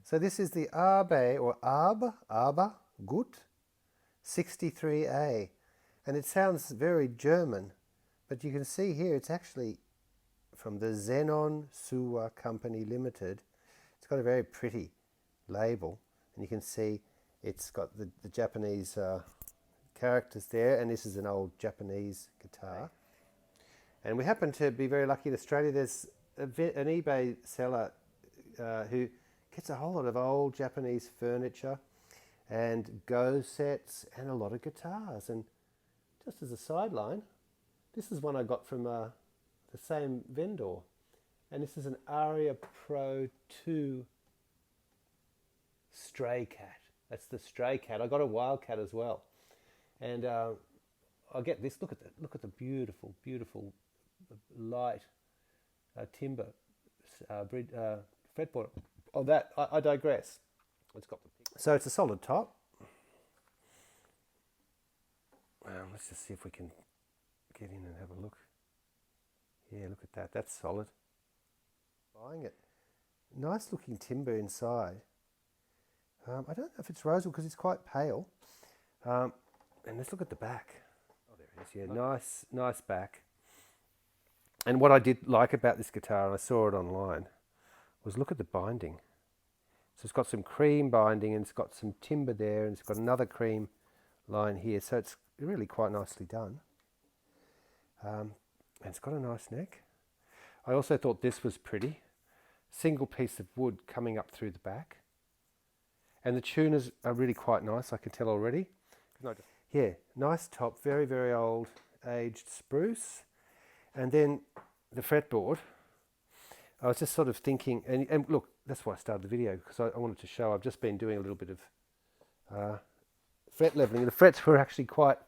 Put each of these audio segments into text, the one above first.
So this is the Abe or Abe Gut 63A, and it sounds very German, but you can see here it's actually from the Zen-On Suwa Company Limited. It's got a very pretty label, and you can see it's got the Japanese characters there, and this is an old Japanese guitar. And we happen to be very lucky in Australia. There's an eBay seller who gets a whole lot of old Japanese furniture and Go sets and a lot of guitars. And just as a sideline, this is one I got from the same vendor. And this is an Aria Pro 2 Stray Cat. That's the Stray Cat. I got a Wildcat as well. And I get this. Look at the beautiful, beautiful light timber fretboard. Oh, that I digress. So it's a solid top. Let's just see if we can get in and have a look. Yeah, look at that. That's solid. Buying it. Nice looking timber inside. I don't know if it's rosewood because it's quite pale. And let's look at the back. Oh, there it is. Yeah, nice back. And what I did like about this guitar, and I saw it online, was look at the binding. So it's got some cream binding and it's got some timber there and it's got another cream line here. So it's really quite nicely done. And it's got a nice neck. I also thought this was pretty. Single piece of wood coming up through the back. And the tuners are really quite nice, I can tell already. Yeah, nice top, very, very old aged spruce. And then the fretboard. I was just sort of thinking, and look, that's why I started the video, because I wanted to show I've just been doing a little bit of fret leveling. The frets were actually quite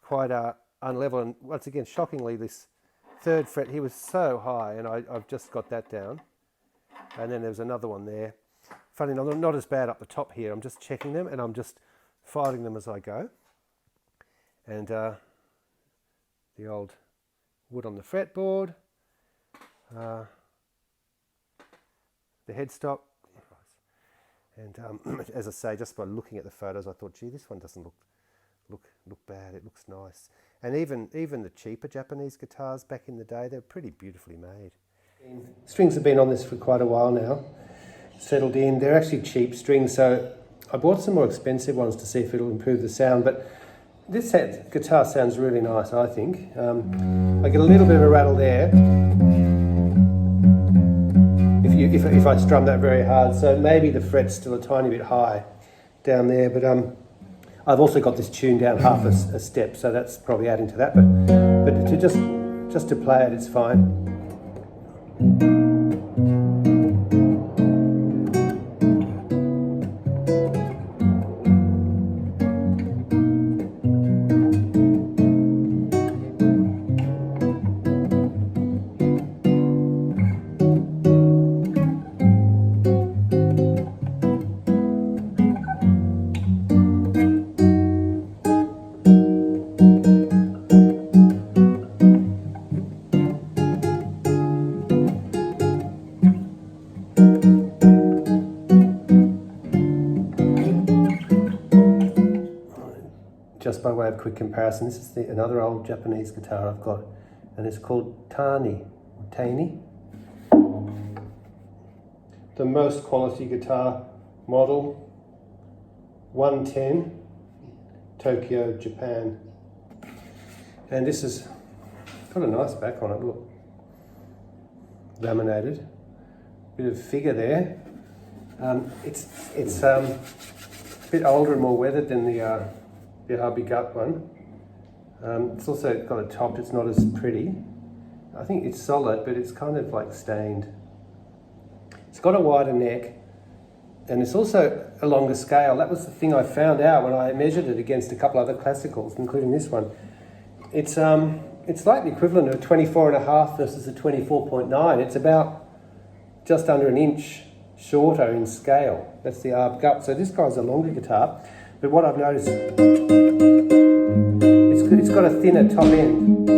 unlevel, and once again, shockingly, this third fret here was so high, and I've just got that down. And then there's another one there. Funny enough, not as bad up the top here. I'm just checking them, and I'm just filing them as I go. And the old wood on the fretboard. The headstock, and as I say, just by looking at the photos, I thought, gee, this one doesn't look bad. It looks nice. And even the cheaper Japanese guitars back in the day, they're pretty beautifully made. Strings have been on this for quite a while now, settled in. They're actually cheap strings, so I bought some more expensive ones to see if it'll improve the sound. But this guitar sounds really nice, I think. I get a little bit of a rattle there. If I strum that very hard, so maybe the fret's still a tiny bit high down there, but I've also got this tuned down half a step, so that's probably adding to that, but to just to play it, it's fine. Just by way of quick comparison, this is another old Japanese guitar I've got, and it's called TANY the most quality guitar model, 110, Tokyo, Japan. And this has got a nice back on it, look. Laminated. Bit of figure there. It's a bit older and more weathered than the ABE GUT one. It's also got a top, it's not as pretty. I think it's solid, but it's kind of like stained. It's got a wider neck, And it's also a longer scale. That was the thing I found out when I measured it against a couple other classicals, including this one. It's like the equivalent of a 24.5 versus a 24.9. It's about just under an inch shorter in scale. That's the ABE GUT. So this guy's a longer guitar, but what I've noticed, it's got a thinner top end.